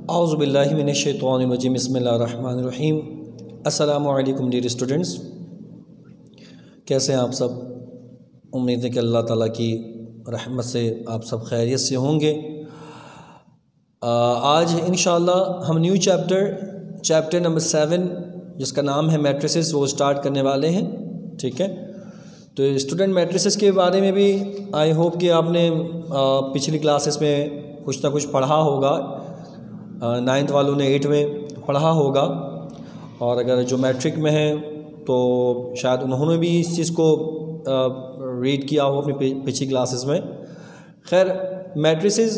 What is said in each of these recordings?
औज़ुबिल्लाहि मिनश्शैतानिर्रजीम बिस्मिल्लाहिर्रहमानिर्रहीम। अस्सलामु अलैकुम डियर स्टूडेंट्स, कैसे हैं आप सब। उम्मीद है कि अल्लाह ताला की रहमत से आप सब खैरियत से होंगे। आज इंशाअल्लाह हम न्यू चैप्टर नंबर 7 जिसका नाम है मैट्रिसेस वो स्टार्ट करने वाले हैं। ठीक है, तो स्टूडेंट मैट्रिसेस के बारे में भी आई होप कि आपने पिछली क्लासेस में कुछ ना कुछ पढ़ा होगा। 9th वालों ने 8 में पढ़ा होगा, और अगर जो मैट्रिक में हैं तो शायद उन्होंने भी इस चीज़ को रीड किया हो अपनी पिछली क्लासेस में। खैर, मैट्रिसेस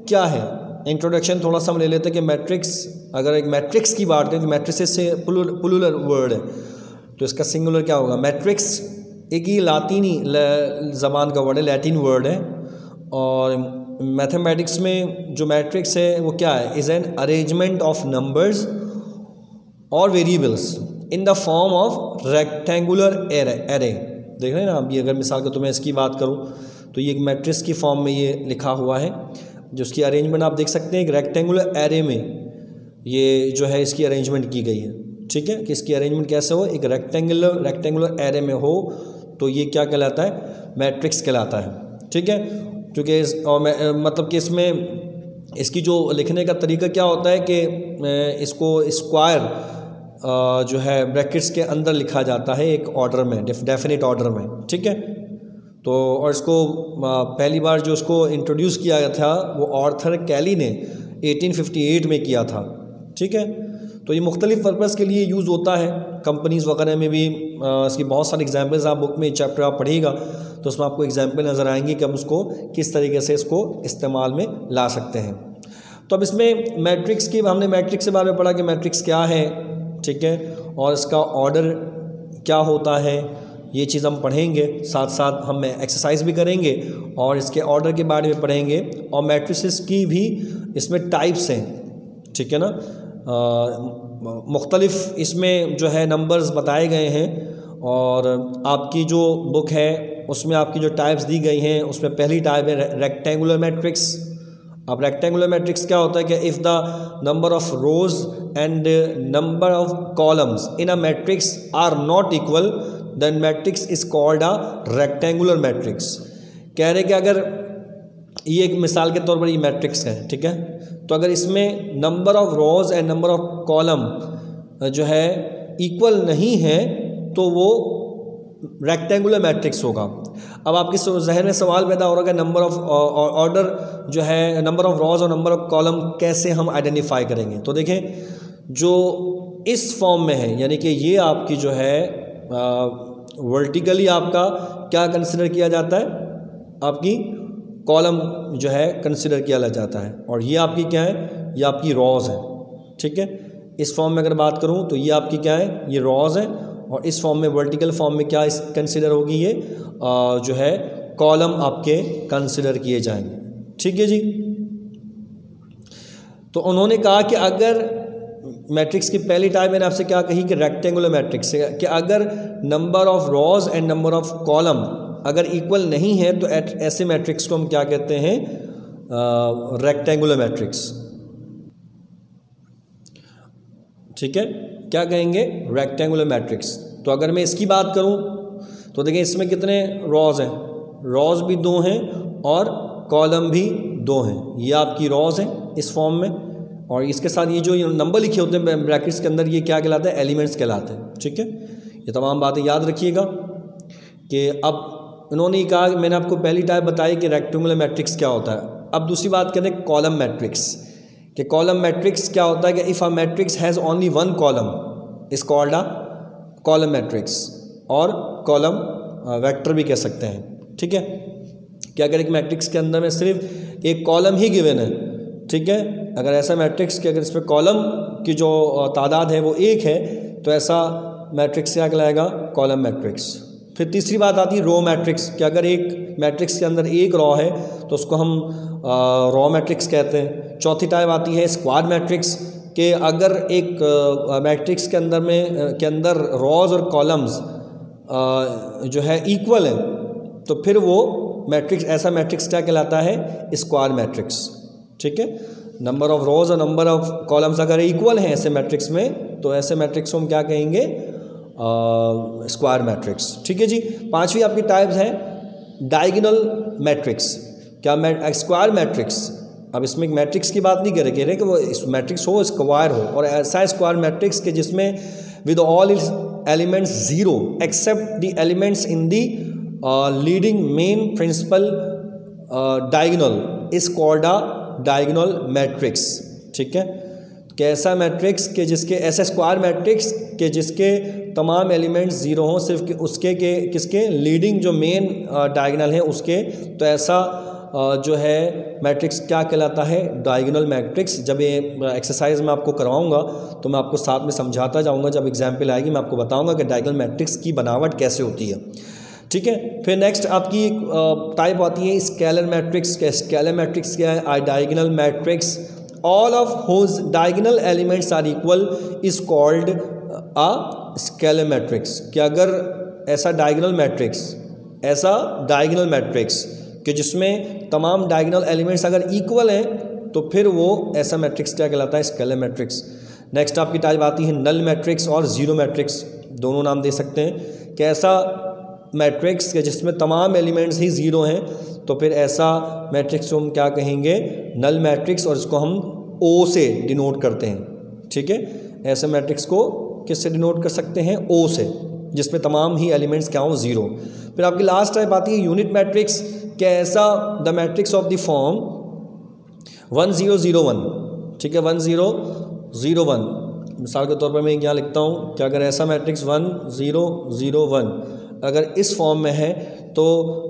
क्या है, इंट्रोडक्शन थोड़ा सा हम ले लेते हैं कि मैट्रिक्स, अगर एक मैट्रिक्स की बात करें, मैट्रिसेस से प्लूरल वर्ड है तो इसका सिंगुलर क्या होगा। मैट्रिक्स एक ही लातीनी ज़बान का वर्ड है, लैटिन वर्ड है। और मैथमेटिक्स में जो मैट्रिक्स है वो क्या है, is an arrangement of numbers और variables in the form of rectangular array. देख रहे हैं ना, अभी अगर मिसाल के तो मैं इसकी बात करूं तो ये एक मैट्रिक्स की फॉर्म में ये लिखा हुआ है, जो उसकी अरेंजमेंट आप देख सकते हैं एक रेक्टेंगुलर एरे में ये जो है इसकी अरेंजमेंट की गई है। ठीक है, कि इसकी अरेंजमेंट कैसे हो, एक रेक्टेंगुलर एरे में हो तो ये क्या कहलाता है, मैट्रिक्स कहलाता है। ठीक है, क्योंकि मतलब कि इसमें इसकी जो लिखने का तरीका क्या होता है कि इसको स्क्वायर जो है ब्रैकेट्स के अंदर लिखा जाता है एक ऑर्डर में, डेफिनेट ऑर्डर में। ठीक है, तो और इसको पहली बार जो उसको इंट्रोड्यूस किया गया था वो आर्थर कैली ने 1858 में किया था। ठीक है, तो ये मुख्तलिफ़ पर्पज़ के लिए यूज़ होता है, कंपनीज़ वगैरह में भी इसकी बहुत सारी एग्जांपल्स आप बुक में चैप्टर आप पढ़िएगा तो उसमें आपको एग्जांपल नज़र आएंगे कि हम उसको किस तरीके से इसको इस्तेमाल में ला सकते हैं। तो अब इसमें मैट्रिक्स की, हमने मैट्रिक्स के बारे में पढ़ा कि मैट्रिक्स क्या है। ठीक है, और इसका ऑर्डर क्या होता है, ये चीज़ हम पढ़ेंगे, साथ साथ हम एक्सरसाइज भी करेंगे और इसके ऑर्डर के बारे में पढ़ेंगे। और मैट्रिसेस की भी इसमें टाइप्स हैं। ठीक है ना, मुख्तलिफ़ इसमें जो है नंबर्स बताए गए हैं, और आपकी जो बुक है उसमें आपकी जो टाइप्स दी गई हैं उसमें पहली टाइप है रेक्टेंगुलर मैट्रिक्स। अब रेक्टेंगुलर मैट्रिक्स क्या होता है कि if the number of rows and number of columns in a matrix are not equal then matrix is called a rectangular matrix. कह रहे कि अगर ये एक मिसाल के तौर पर ये मैट्रिक्स है, ठीक है, तो अगर इसमें number of rows and number of column जो है इक्वल नहीं है तो वो रेक्टेंगुलर मैट्रिक्स होगा। अब आपके जहन में सवाल पैदा हो रहा है कि नंबर ऑफ ऑर्डर जो है, नंबर ऑफ रोज और नंबर ऑफ कॉलम कैसे हम आइडेंटिफाई करेंगे। तो देखें, जो इस फॉर्म में है, यानी कि ये आपकी जो है वर्टिकली आपका क्या कंसिडर किया जाता है, आपकी कॉलम जो है कंसिडर किया जाता है, और ये आपकी क्या है, ये आपकी रोज है। ठीक है, इस फॉर्म में अगर बात करूँ तो ये आपकी क्या है, ये रोज है, और इस फॉर्म में वर्टिकल फॉर्म में क्या कंसिडर होगी, ये जो है कॉलम आपके कंसिडर किए जाएंगे। ठीक है जी, तो उन्होंने कहा कि अगर मैट्रिक्स की पहली टाइप मैंने आपसे क्या कही कि रेक्टेंगुलर मैट्रिक्स है, कि अगर number of rows and number of column अगर इक्वल नहीं है तो ऐसे मैट्रिक्स को हम क्या कहते हैं, रेक्टेंगुलर मैट्रिक्स। ठीक है, क्या कहेंगे, रेक्टेंगुलर मैट्रिक्स। तो अगर मैं इसकी बात करूं तो देखिए इसमें कितने रोज हैं, रोज भी 2 हैं और कॉलम भी 2 हैं। ये आपकी रोज है इस फॉर्म में, और इसके साथ ये जो नंबर लिखे होते हैं ब्रैकेट्स के अंदर, ये क्या कहलाते हैं, एलिमेंट्स कहलाते हैं। ठीक है, ये तमाम बातें याद रखिएगा। कि अब उन्होंने कहा, मैंने आपको पहली टाइप बताई कि रेक्टेंगुलर मैट्रिक्स क्या होता है। अब दूसरी बात करें कॉलम मैट्रिक्स, कि कॉलम मैट्रिक्स क्या होता है कि if a matrix has only 1 column is called a column matrix, और कॉलम वेक्टर भी कह सकते हैं। ठीक है, कि अगर एक मैट्रिक्स के अंदर में सिर्फ एक कॉलम ही गिवन है, ठीक है, अगर ऐसा मैट्रिक्स कि अगर इसमें कॉलम की जो तादाद है वो 1 है तो ऐसा मैट्रिक्स क्या कहलाएगा, कॉलम मैट्रिक्स। फिर तीसरी बात आती है रो मैट्रिक्स, कि अगर एक मैट्रिक्स के अंदर एक रॉ है तो उसको हम रॉ मैट्रिक्स कहते हैं। चौथी टाइप आती है स्क्वाड मैट्रिक्स, कि अगर एक मैट्रिक्स के अंदर रॉज और कॉलम्स जो है इक्वल है तो फिर वो मैट्रिक्स, ऐसा मैट्रिक्स क्या कहलाता है, स्क्वायर मैट्रिक्स। ठीक है, नंबर ऑफ रोज और नंबर ऑफ कॉलम्स अगर इक्वल हैं ऐसे मैट्रिक्स में, तो ऐसे मैट्रिक्स को हम क्या कहेंगे, स्क्वायर मैट्रिक्स। ठीक है जी। पांचवी आपकी टाइप्स है डायगोनल मैट्रिक्स। क्या स्क्वायर मैट्रिक्स, अब इसमें एक मैट्रिक्स की बात नहीं कह रहे कि वो मैट्रिक्स हो स्क्वायर हो, और ऐसा स्क्वायर मैट्रिक्स के जिसमें with all its elements zero except the elements in the leading main principal diagonal is called a diagonal matrix. ठीक है। कैसा मैट्रिक्स के जिसके, ऐसा स्क्वायर मैट्रिक्स के जिसके तमाम एलिमेंट्स जीरो हों, सिर्फ उसके के किसके लीडिंग जो मेन डायगोनल है उसके, तो ऐसा जो है मैट्रिक्स क्या कहलाता है, डायगोनल मैट्रिक्स। जब ये एक्सरसाइज मैं आपको करवाऊंगा तो मैं आपको साथ में समझाता जाऊंगा, जब एग्जाम्पल आएगी मैं आपको बताऊंगा कि डायगोनल मैट्रिक्स की बनावट कैसे होती है। ठीक है। फिर नेक्स्ट आपकी टाइप आती है स्केलर मैट्रिक्स। क्या स्केलर मैट्रिक्स क्या है, diagonal matrix all of whose diagonal elements are equal is called a scalar matrix. कि अगर ऐसा डायगोनल मैट्रिक्स कि जिसमें तमाम डायगोनल एलिमेंट्स अगर इक्वल हैं तो फिर वो ऐसा मैट्रिक्स क्या कहलाता है, स्केलर मैट्रिक्स। नेक्स्ट आपकी टाइप आती है नल मैट्रिक्स और जीरो मैट्रिक्स, दोनों नाम दे सकते हैं। कि ऐसा मैट्रिक्स के जिसमें तमाम एलिमेंट्स ही ज़ीरो हैं, तो फिर ऐसा मैट्रिक्स को हम क्या कहेंगे, नल मैट्रिक्स, और इसको हम ओ से डिनोट करते हैं। ठीक है। ऐसे मैट्रिक्स को किससे डिनोट कर सकते हैं, ओ से, जिसमें तमाम ही एलिमेंट्स क्या हो, ज़ीरो। फिर आपकी लास्ट टाइप आती है यूनिट मैट्रिक्स। क्या ऐसा the matrix of the form 1001। ठीक है, 1001। मिसाल के तौर पर मैं यहाँ लिखता हूँ कि अगर ऐसा मैट्रिक्स 1001 अगर इस फॉर्म में है, तो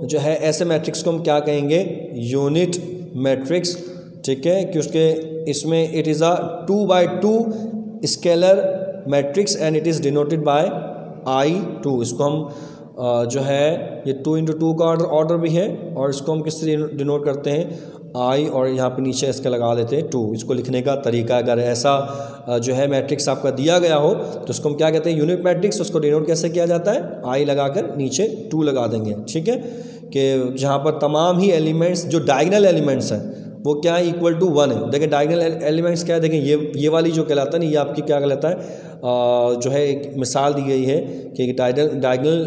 जो है ऐसे मैट्रिक्स को हम क्या कहेंगे, यूनिट मैट्रिक्स। ठीक है। कि उसके इसमें it is a 2x2 scalar matrix and it is denoted by I2। इसको हम जो है ये 2 × 2 का ऑर्डर भी है, और इसको हम किससे डिनोट करते हैं, I, और यहाँ पे नीचे इसका लगा देते हैं 2। इसको लिखने का तरीका, अगर ऐसा जो है मैट्रिक्स आपका दिया गया हो तो उसको हम क्या कहते हैं, यूनिट मैट्रिक्स। उसको डिनोट कैसे किया जाता है, I लगाकर नीचे 2 लगा देंगे। ठीक है। कि जहाँ पर तमाम ही एलिमेंट्स जो डायगोनल एलिमेंट्स हैं वो क्या है, इक्वल टू 1 है। देखिए डायगोनल एलिमेंट्स क्या है, देखें ये वाली जो कहलाता है ना, ये आपकी क्या कहलाता है, जो है एक मिसाल दी गई है कि डायगोनल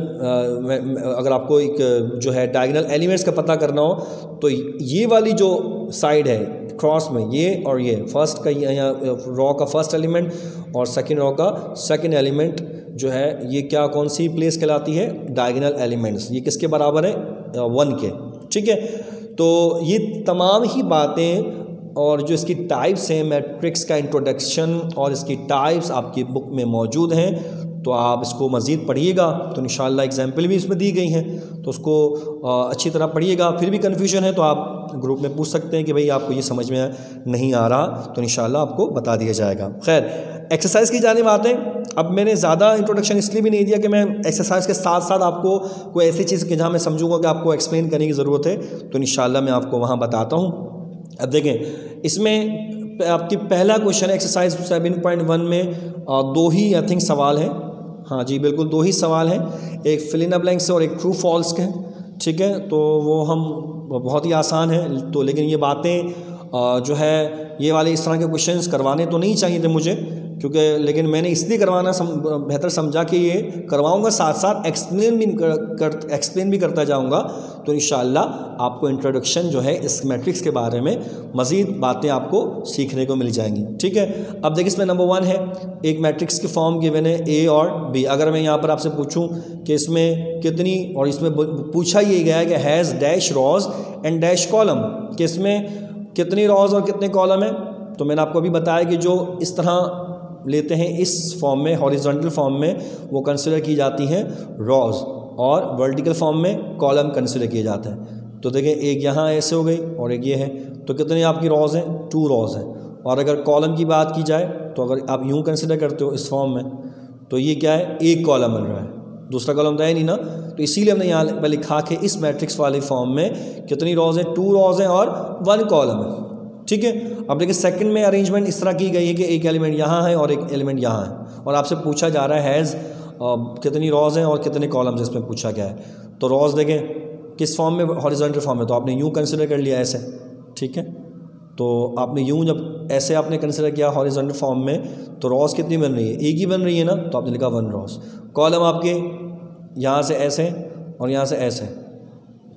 अगर आपको एक जो है डायगोनल एलिमेंट्स का पता करना हो, तो ये वाली जो साइड है क्रॉस में, ये और ये फर्स्ट का यहाँ रॉ का फर्स्ट एलिमेंट और सेकंड रॉ का सेकंड एलिमेंट जो है, ये क्या कौन सी प्लेस कहलाती है, डायगोनल एलिमेंट्स। ये किसके बराबर है, 1 के। ठीक है। तो ये तमाम ही बातें और जो इसकी टाइप्स हैं, मैट्रिक्स का इंट्रोडक्शन और इसकी टाइप्स आपकी बुक में मौजूद हैं। तो आप इसको मज़ीद पढ़िएगा, तो इंशाल्लाह एग्जाम्पल भी इसमें दी गई हैं, तो उसको अच्छी तरह पढ़िएगा। फिर भी कन्फ्यूजन है तो आप ग्रुप में पूछ सकते हैं कि भाई आपको ये समझ में नहीं आ रहा, तो इंशाल्लाह आपको बता दिया जाएगा। खैर, एक्सरसाइज की जानिब आते हैं। अब मैंने ज़्यादा इंट्रोडक्शन इसलिए भी नहीं दिया कि मैं एक्सरसाइज के साथ साथ आपको कोई ऐसी चीज़ कि जहाँ मैं समझूंगा कि आपको एक्सप्लेन करने की ज़रूरत है, तो इंशाल्लाह मैं आपको वहाँ बताता हूँ। अब देखें, इसमें आपकी पहला क्वेश्चन है एक्सरसाइज 7.1 में 2 ही आई थिंक सवाल हैं। हाँ जी, बिल्कुल 2 ही सवाल हैं, एक फिल इन द ब्लैंक्स और एक ट्रू फॉल्स के। ठीक है। तो वो हम बहुत ही आसान है, तो लेकिन ये बातें जो है ये वाले इस तरह के क्वेश्चंस करवाने तो नहीं चाहिए थे मुझे, क्योंकि लेकिन मैंने इसलिए करवाना बेहतर समझा कि ये करवाऊंगा, साथ साथ एक्सप्लेन भी करता जाऊंगा। तो इंशाल्लाह आपको इंट्रोडक्शन जो है इस मैट्रिक्स के बारे में मज़ीद बातें आपको सीखने को मिल जाएंगी। ठीक है। अब देखिए, इसमें नंबर 1 है, एक मैट्रिक्स की फॉर्म गिवन है A और B। अगर मैं यहाँ पर आपसे पूछूँ कि इसमें कितनी, और इसमें पूछा ये गया है कि has dash rows and dash column, कि इसमें कितनी रॉज और कितने कॉलम है। तो मैंने आपको अभी बताया कि जो इस तरह लेते हैं इस फॉर्म में, हॉरिजॉन्टल फॉर्म में, वो कंसिडर की जाती हैं रॉज, और वर्टिकल फॉर्म में कॉलम कंसिडर किए जाते हैं। तो देखिए, एक यहाँ ऐसे हो गई और एक ये है, तो कितने आपकी रॉज हैं, 2 रॉज हैं। और अगर कॉलम की बात की जाए तो अगर आप यूँ कंसिडर करते हो इस फॉर्म में, तो ये क्या है, एक कॉलम बन रहा है, दूसरा कॉलम तो है नहीं ना। तो इसीलिए हमने यहाँ पर लिखा कि इस मैट्रिक्स वाले फॉर्म में कितनी रॉज हैं, 2 रॉज हैं और 1 कॉलम है। ठीक है। अब देखिए, सेकंड में अरेंजमेंट इस तरह की गई है कि एक एलिमेंट यहाँ है और एक एलिमेंट यहाँ है, और आपसे पूछा जा रहा है हैज़ कितनी रॉज हैं और कितने कॉलम्स इसमें पूछा गया है। तो रॉज देखें किस फॉर्म में, हॉरिजॉन्टल फॉर्म में, तो आपने यूँ कंसिडर कर लिया ऐसे। ठीक है। तो आपने यूं जब ऐसे आपने कंसिडर किया हॉरिजॉन्टल फॉर्म में, तो रॉस कितनी बन रही है, एक ही बन रही है ना, तो आपने लिखा 1 रॉस। कॉलम आपके यहाँ से ऐसे और यहाँ से ऐसे,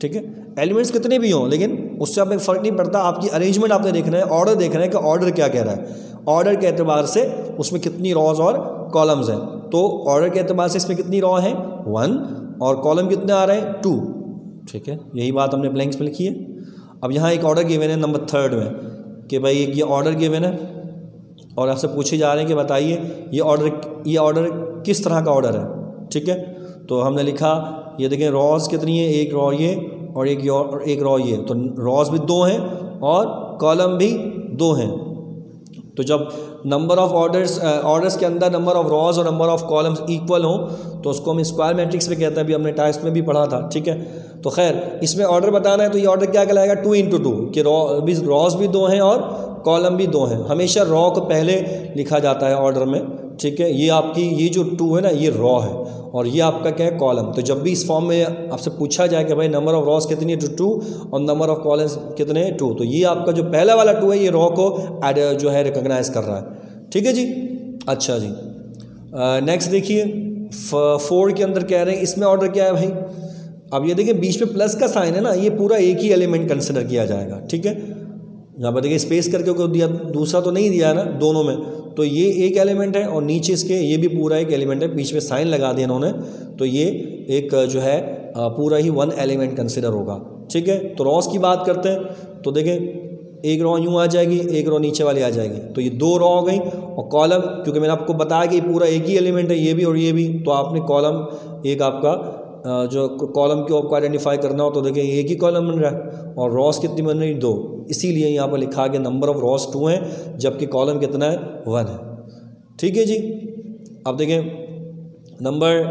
ठीक है। एलिमेंट्स कितने भी हों, लेकिन उससे आपको फ़र्क नहीं पड़ता, आपकी अरेंजमेंट आपने देखना है, ऑर्डर देखना है कि ऑर्डर क्या कह रहा है। ऑर्डर के एतबार से उसमें कितनी रॉज और कॉलम्स हैं, तो ऑर्डर के एतबार से इसमें कितनी रॉ हैं 1 और कॉलम कितने आ रहे हैं 2, ठीक है। यही बात हमने ब्लैंक्स में लिखी है। अब यहाँ एक ऑर्डर गिवन है नंबर 3 में कि भाई एक ये ऑर्डर गिवन है और आपसे पूछे जा रहे हैं कि बताइए ये ऑर्डर किस तरह का ऑर्डर है, ठीक है। तो हमने लिखा ये देखें रॉज कितनी है, एक रॉ ये और एक रॉ ये, तो रॉज भी 2 हैं और कॉलम भी 2 हैं। तो जब नंबर ऑफ ऑर्डर्स के अंदर नंबर ऑफ रॉज और नंबर ऑफ कॉलम्स इक्वल हों तो उसको हम स्क्वायर मैट्रिक्स में कहते हैं, अभी हमने टाइप्स में भी पढ़ा था, ठीक है। तो खैर इसमें ऑर्डर बताना है तो ये ऑर्डर क्या कहलाएगा 2 × 2 कि रॉज भी 2 हैं और कॉलम भी 2 हैं। हमेशा रॉ को पहले लिखा जाता है ऑर्डर में, ठीक है। ये आपकी ये जो 2 है ना ये रॉ है और ये आपका क्या है कॉलम। तो जब भी इस फॉर्म में आपसे पूछा जाए कि भाई नंबर ऑफ रॉज कितनी है 2 और नंबर ऑफ कॉलम्स कितने हैं 2, तो ये आपका जो पहला वाला 2 है ये रॉ को जो है रिकॉग्नाइज कर रहा है, ठीक है जी। अच्छा जी, नेक्स्ट देखिए 4 के अंदर कह रहे हैं इसमें ऑर्डर क्या है भाई। अब ये देखिए बीच में प्लस का साइन है ना, ये पूरा एक ही एलिमेंट कंसिडर किया जाएगा, ठीक है। यहाँ पर देखिए स्पेस करके को दिया, दूसरा तो नहीं दिया है ना दोनों में, तो ये एक एलिमेंट है और नीचे इसके ये भी पूरा एक एलिमेंट है, बीच में साइन लगा दिया इन्होंने, तो ये एक जो है पूरा ही 1 एलिमेंट कंसिडर होगा, ठीक है। तो रॉस की बात करते हैं तो देखें एक रॉ यूँ आ जाएगी, एक रॉ नीचे वाली आ जाएगी, तो ये 2 रॉ हो गई। और कॉलम क्योंकि मैंने आपको बताया कि पूरा एक ही एलिमेंट है, ये भी और ये भी, तो आपने कॉलम एक आपका जो कॉलम को आपको आइडेंटिफाई करना हो तो देखिए एक ही कॉलम बन रहा है और रॉस कितनी बन रही 2, इसीलिए यहाँ पर लिखा गया नंबर ऑफ रॉस 2 हैं जबकि कॉलम कितना है 1 है, ठीक है जी। अब देखें नंबर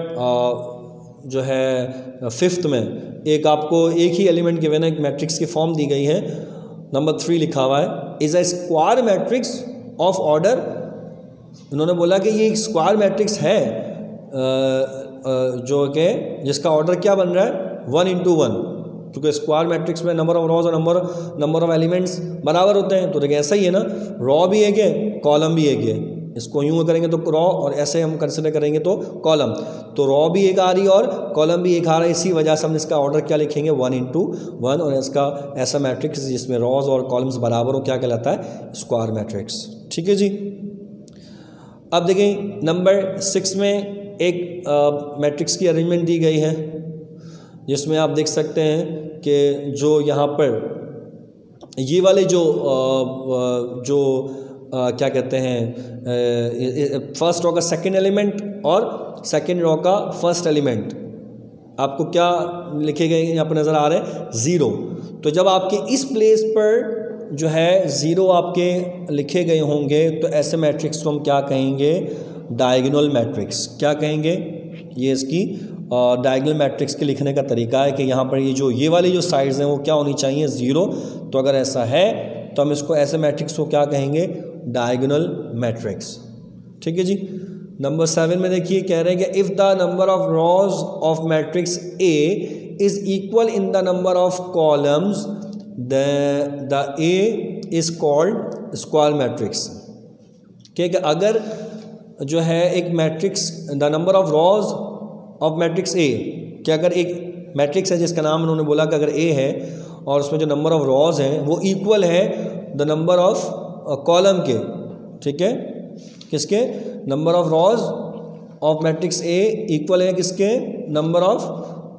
जो है 5th में एक आपको एक ही एलिमेंट के बिना एक मैट्रिक्स की फॉर्म दी गई है, नंबर 3 लिखा हुआ है is a square matrix of order. उन्होंने बोला कि ये एक स्क्वायर मैट्रिक्स है जो कि जिसका ऑर्डर क्या बन रहा है 1 × 1, क्योंकि स्क्वायर मैट्रिक्स में नंबर ऑफ रॉज और नंबर ऑफ एलिमेंट्स बराबर होते हैं। तो देखिए ऐसा ही है ना, रॉ भी एक है कॉलम भी एक है, इसको यूँ करेंगे तो रॉ और ऐसे हम कंसिडर करेंगे तो कॉलम, तो रॉ भी एक आ रही है और कॉलम भी एक आ रहा है, इसी वजह से हम इसका ऑर्डर क्या लिखेंगे 1 × 1 और इसका ऐसा मैट्रिक्स जिसमें रॉज और कॉलम्स बराबर हो क्या कहलाता है स्क्वायर मैट्रिक्स, ठीक है जी। अब देखें नंबर 6 में एक मैट्रिक्स की अरेंजमेंट दी गई है जिसमें आप देख सकते हैं कि जो यहाँ पर ये वाले जो क्या कहते हैं फर्स्ट रॉ का सेकंड एलिमेंट और सेकंड रॉ का फर्स्ट एलिमेंट आपको क्या लिखे गए यहाँ पर नज़र आ रहे हैं 0। तो जब आपके इस प्लेस पर जो है 0 आपके लिखे गए होंगे तो ऐसे मैट्रिक्स को हम क्या कहेंगे डायगोनल मैट्रिक्स, क्या कहेंगे ये इसकी डायगोनल मैट्रिक्स के लिखने का तरीका है कि यहाँ पर ये वाली जो साइड्स हैं वो क्या होनी चाहिए 0। तो अगर ऐसा है तो हम इसको ऐसे मैट्रिक्स को क्या कहेंगे डायगोनल मैट्रिक्स, ठीक है जी। नंबर 7 में देखिए कह रहे हैं कि if the number of rows of matrix A is equal in the number of columns the A is called square matrix. ठीक है, अगर जो है एक matrix the number of rows of matrix A, कि अगर एक मैट्रिक्स है जिसका नाम उन्होंने बोला कि अगर ए है और उसमें जो नंबर ऑफ रॉज हैं वो इक्वल है द नंबर ऑफ कॉलम के, ठीक है, किसके number of rows of matrix A equal है किसके नंबर ऑफ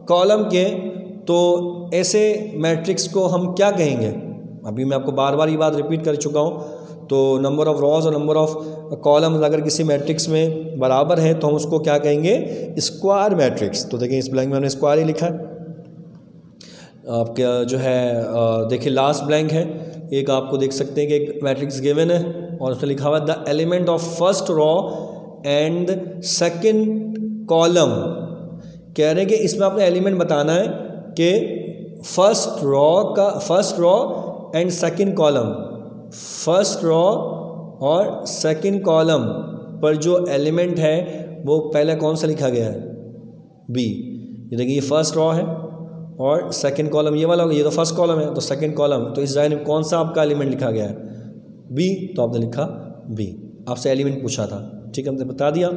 कॉलम के, तो ऐसे मैट्रिक्स को हम क्या कहेंगे। अभी मैं आपको बार बार ये बात रिपीट कर चुका हूँ। तो नंबर ऑफ रॉज और नंबर ऑफ कॉलम अगर किसी मैट्रिक्स में बराबर है तो हम उसको क्या कहेंगे स्क्वायर मैट्रिक्स। तो देखिए इस ब्लैंक में हमने स्क्वायर ही लिखा है। आपका जो है देखिए लास्ट ब्लैंक है, एक आपको देख सकते हैं कि एक मैट्रिक्स गिवन है और उसमें लिखा हुआ the element of first raw and second column. कह रहे हैं कि इसमें आपने एलिमेंट बताना है कि first raw and second column, first raw और सेकंड कॉलम पर जो एलिमेंट है वो पहले कौन सा लिखा गया है बी। ये देखिए ये फर्स्ट रॉ है और सेकंड कॉलम ये वाला होगा, ये तो फर्स्ट कॉलम है, तो सेकंड कॉलम, तो इस लाइन में कौन सा आपका एलिमेंट लिखा गया है? बी, तो आपने लिखा बी। आपसे एलिमेंट पूछा था, ठीक है, हमने बता दिया।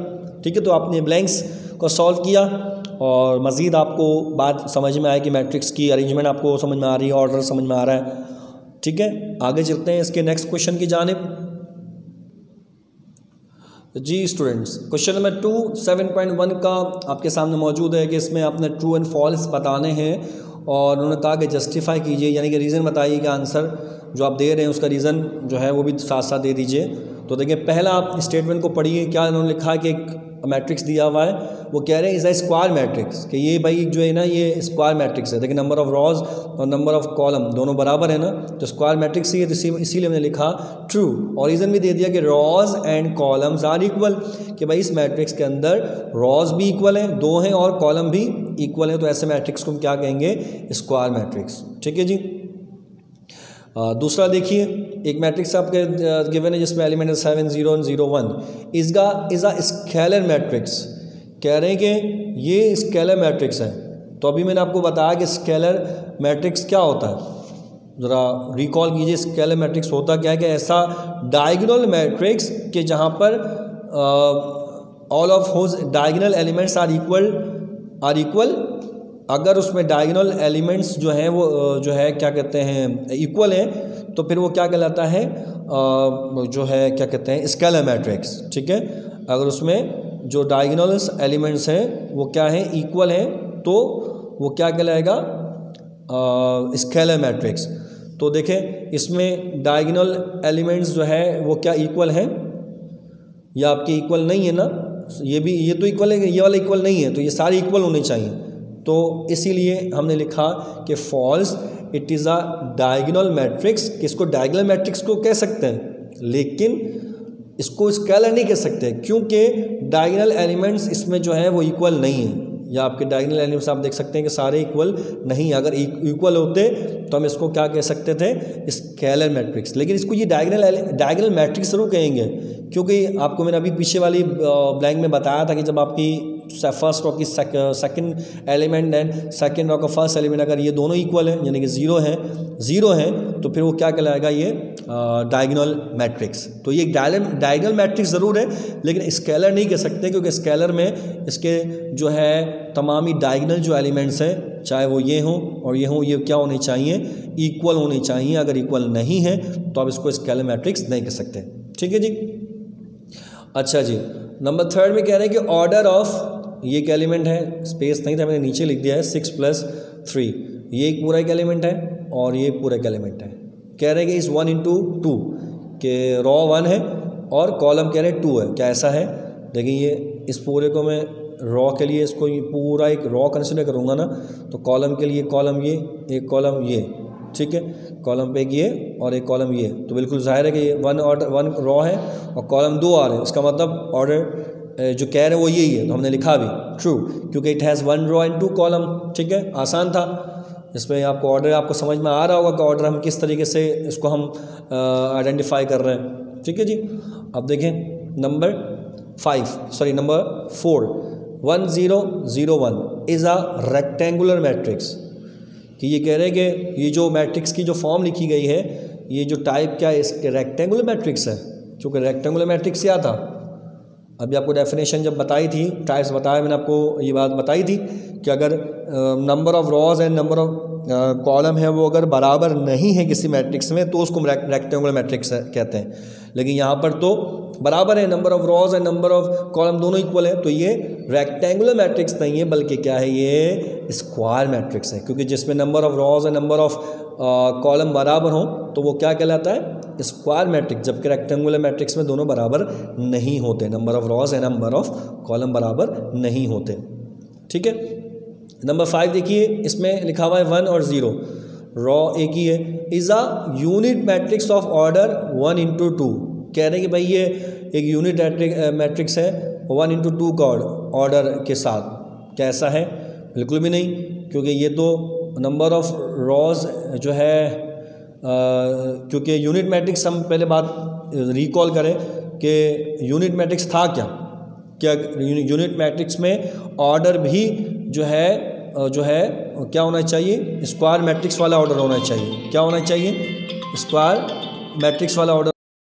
ठीक है, तो आपने ब्लैंक्स को सॉल्व किया और मज़ीद आपको बात समझ में आए कि मैट्रिक्स की अरेंजमेंट आपको समझ में आ रही है, ऑर्डर समझ में आ रहा है। ठीक है, आगे चलते हैं इसके नेक्स्ट क्वेश्चन की जानिब। जी स्टूडेंट्स, क्वेश्चन नंबर 2 7.1 का आपके सामने मौजूद है कि इसमें आपने ट्रू एंड फॉल्स बताने हैं और उन्होंने कहा कि जस्टिफाई कीजिए, यानी कि रीज़न बताइए कि आंसर जो आप दे रहे हैं उसका रीज़न जो है वो भी साथ साथ दे दीजिए। तो देखिए, पहला आप स्टेटमेंट को पढ़िए, क्या इन्होंने लिखा है कि एक मैट्रिक्स दिया हुआ है, वो कह रहे हैं इज़ अ स्क्वायर मैट्रिक्स, कि ये भाई जो है ना ये स्क्वायर मैट्रिक्स है। देखिए, नंबर ऑफ रॉज और नंबर ऑफ कॉलम दोनों बराबर है ना, तो स्क्वायर मैट्रिक्स ही है, तो इसीलिए हमने लिखा ट्रू। और रीज़न भी दे दिया कि rows and columns are equal, कि भाई इस मैट्रिक्स के अंदर रॉज भी इक्वल हैं, 2 हैं, और कॉलम भी इक्वल है, तो ऐसे मैट्रिक्स को हम क्या कहेंगे? Square matrix. ठीक है जी। दूसरा देखिए, एक मैट्रिक्स आपके गिवन है जिसमें एलिमेंट है 7 0 और 0 1 इज़ अ स्केलर मैट्रिक्स। कह रहे हैं कि ये स्केलर मैट्रिक्स है। तो अभी मैंने आपको बताया कि स्केलर मैट्रिक्स क्या होता है, ज़रा रिकॉल कीजिए। स्केलर मैट्रिक्स होता क्या है कि ऐसा डायगोनल मैट्रिक्स कि जहाँ पर all of those diagonal elements are equal. अगर उसमें डायगोनल एलिमेंट्स जो हैं वो जो है क्या कहते हैं इक्वल हैं, तो फिर वो क्या कहलाता है जो है क्या कहते हैं स्केलर मैट्रिक्स। ठीक है, अगर उसमें जो डायगोनल एलिमेंट्स हैं वो क्या हैं इक्वल हैं, तो वो क्या कहलाएगा स्केलर मैट्रिक्स। तो देखें, इसमें डायगोनल एलिमेंट्स जो है वो क्या इक्वल हैं, या आपके इक्वल नहीं है ना, ये तो इक्वल है, ये वाला इक्वल नहीं है, तो ये सारे इक्वल होने चाहिए। तो इसीलिए हमने लिखा कि false, it is a diagonal matrix. किसको डायगोनल मैट्रिक्स को कह सकते हैं, लेकिन इसको स्केलर नहीं कह सकते, क्योंकि डायगोनल एलिमेंट्स इसमें जो है वो इक्वल नहीं है, या आपके डायगोनल एलिमेंट्स आप देख सकते हैं कि सारे इक्वल नहीं। अगर इक्वल होते तो हम इसको क्या कह सकते थे, स्केलर मैट्रिक्स। लेकिन इसको ये डायगोनल मैट्रिक्स जरूर कहेंगे, क्योंकि आपको मैंने अभी पीछे वाली ब्लैंक में बताया था कि जब आपकी फर्स्ट रॉ की second element and second raw का फर्स्ट एलिमेंट अगर ये दोनों इक्वल हैं, यानी कि ज़ीरो हैं, तो फिर वो क्या कहलाएगा, ये डायगोनल मैट्रिक्स। तो ये डायगोनल मैट्रिक्स ज़रूर है, लेकिन स्केलर नहीं कह सकते, क्योंकि स्केलर में इसके जो है तमाम ही डायगोनल जो एलिमेंट्स हैं, चाहे वो ये हों और ये क्या होने चाहिए, इक्वल होने चाहिए। अगर इक्वल नहीं है तो आप इसको स्केलर मैट्रिक्स नहीं कह सकते। ठीक है जी। अच्छा जी, नंबर 3 में कह रहे हैं कि ऑर्डर ऑफ, ये एक एलिमेंट है, स्पेस नहीं था मैंने नीचे लिख दिया है 6 + 3, ये एक पूरा एक एलिमेंट है और ये पूरा एक एलिमेंट है। कह रहे हैं कि इस 1 × 2 के रॉ 1 है और कॉलम कह रहे हैं 2 है। क्या ऐसा है? देखिए, ये इस पूरे को मैं रॉ के लिए इसको पूरा एक रॉ कंसिडर करूँगा ना, तो कॉलम के लिए कॉलम ये, एक कॉलम ये, ठीक है, कॉलम पे एक ये और एक कॉलम ये, तो बिल्कुल जाहिर है कि ये 1 रॉ है और कॉलम 2 आ रहे हैं। इसका मतलब ऑर्डर जो कह रहे हैं वो यही है, तो हमने लिखा भी ट्रू, क्योंकि it has 1 raw and 2 column. ठीक है, आसान था। इसमें आपको ऑर्डर आपको समझ में आ रहा होगा कि ऑर्डर हम किस तरीके से इसको हम आइडेंटिफाई कर रहे हैं। ठीक है जी। अब देखें number 4 1 0 0 1 is a rectangular matrix. कि ये कह रहे हैं कि ये जो मैट्रिक्स की जो फॉर्म लिखी गई है, ये जो टाइप क्या है, इसके रेक्टेंगुलर मैट्रिक्स है। क्योंकि रेक्टेंगुलर मैट्रिक्स क्या था, अभी आपको डेफिनेशन जब बताई थी, टाइप्स बताया मैंने आपको, ये बात बताई थी कि अगर number of rows and number of column है वो अगर बराबर नहीं है किसी मैट्रिक्स में, तो उसको रेक्टेंगुलर मैट्रिक्स कहते हैं। लेकिन यहाँ पर तो बराबर है, number of rows and number of column दोनों इक्वल है, तो ये रेक्टेंगुलर मैट्रिक्स नहीं है, बल्कि क्या है, ये स्क्वायर मैट्रिक्स है। क्योंकि जिसमें number of rows and number of column बराबर हों तो वो क्या कहलाता है, स्क्वायर मैट्रिक्स। जबकि रेक्टेंगुलर मैट्रिक्स में दोनों बराबर नहीं होते, number of rows and number of column बराबर नहीं होते। ठीक है। नंबर 5 देखिए, इसमें लिखा हुआ है 1 और 0, रॉ एक ही है। Is a unit matrix of order 1 × 2। कह रहे हैं कि भाई ये एक यूनिट मैट्रिक्स है 1 × 2 का ऑर्डर के साथ। कैसा है? बिल्कुल भी नहीं, क्योंकि ये तो नंबर ऑफ रॉज जो है क्योंकि यूनिट मैट्रिक्स, हम पहले बात रिकॉल करें कि यूनिट मैट्रिक्स था क्या यूनिट मैट्रिक्स में ऑर्डर भी जो है जो है क्या होना चाहिए, स्क्वायर मैट्रिक्स वाला ऑर्डर होना चाहिए। क्या होना चाहिए, स्क्वायर मैट्रिक्स वाला ऑर्डर